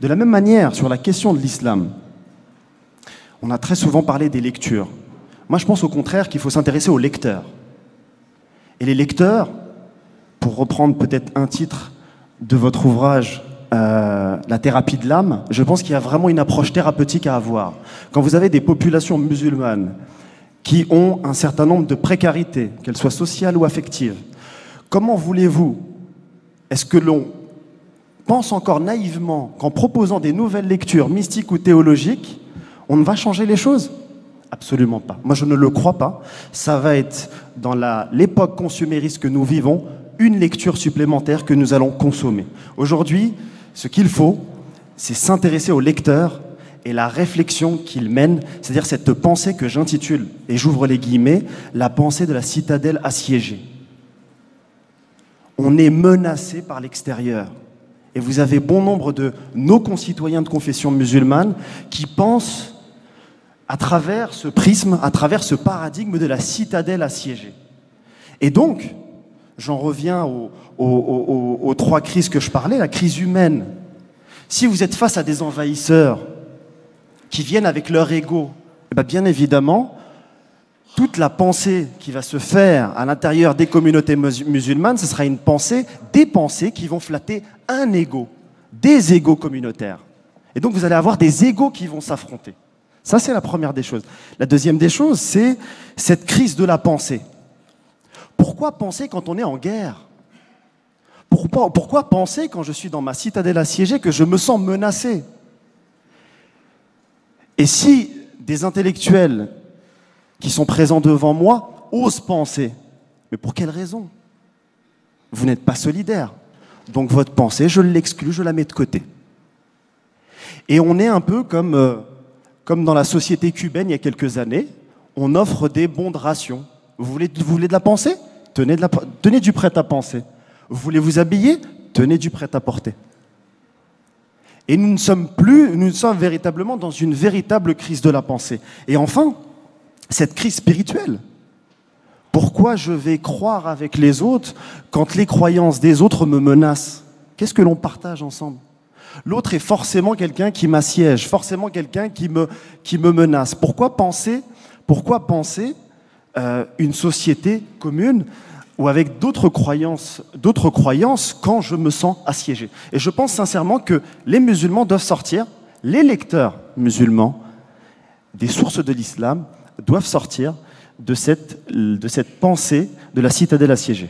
De la même manière, sur la question de l'islam, on a très souvent parlé des lectures. Moi, je pense au contraire qu'il faut s'intéresser aux lecteurs. Et les lecteurs, pour reprendre peut-être un titre de votre ouvrage, La thérapie de l'âme, je pense qu'il y a vraiment une approche thérapeutique à avoir. Quand vous avez des populations musulmanes qui ont un certain nombre de précarités, qu'elles soient sociales ou affectives, comment voulez-vous, est-ce que l'on pense encore naïvement qu'en proposant des nouvelles lectures mystiques ou théologiques, on ne va changer les choses? Absolument pas. Moi, je ne le crois pas. Ça va être, dans l'époque consumériste que nous vivons, une lecture supplémentaire que nous allons consommer. Aujourd'hui, ce qu'il faut, c'est s'intéresser au lecteur et la réflexion qu'il mène, c'est-à-dire cette pensée que j'intitule, et j'ouvre les guillemets, la pensée de la citadelle assiégée. On est menacé par l'extérieur. Et vous avez bon nombre de nos concitoyens de confession musulmane qui pensent à travers ce prisme, à travers ce paradigme de la citadelle assiégée. Et donc, j'en reviens aux trois crises que je parlais, la crise humaine. Si vous êtes face à des envahisseurs qui viennent avec leur ego, eh bien évidemment, toute la pensée qui va se faire à l'intérieur des communautés musulmanes, ce sera des pensées qui vont flatter un ego, des égos communautaires. Et donc vous allez avoir des égos qui vont s'affronter. Ça, c'est la première des choses. La deuxième des choses, c'est cette crise de la pensée. Pourquoi penser quand on est en guerre? Pourquoi penser quand je suis dans ma citadelle assiégée que je me sens menacé? Et si des intellectuels qui sont présents devant moi osent penser, mais pour quelle raison? Vous n'êtes pas solidaire. Donc votre pensée, je l'exclus, je la mets de côté. Et on est un peu comme dans la société cubaine il y a quelques années, on offre des bons de ration. Vous voulez de la pensée? Tenez du prêt-à-penser. Vous voulez vous habiller? Tenez du prêt-à-porter. Et nous sommes véritablement dans une véritable crise de la pensée. Et enfin, cette crise spirituelle. Pourquoi je vais croire avec les autres quand les croyances des autres me menacent? Qu'est-ce que l'on partage ensemble? L'autre est forcément quelqu'un qui m'assiège, forcément quelqu'un qui me menace. Pourquoi penser une société commune ou avec d'autres croyances quand je me sens assiégé? Et je pense sincèrement que les musulmans doivent sortir, les lecteurs musulmans des sources de l'islam doivent sortir de cette pensée de la citadelle assiégée.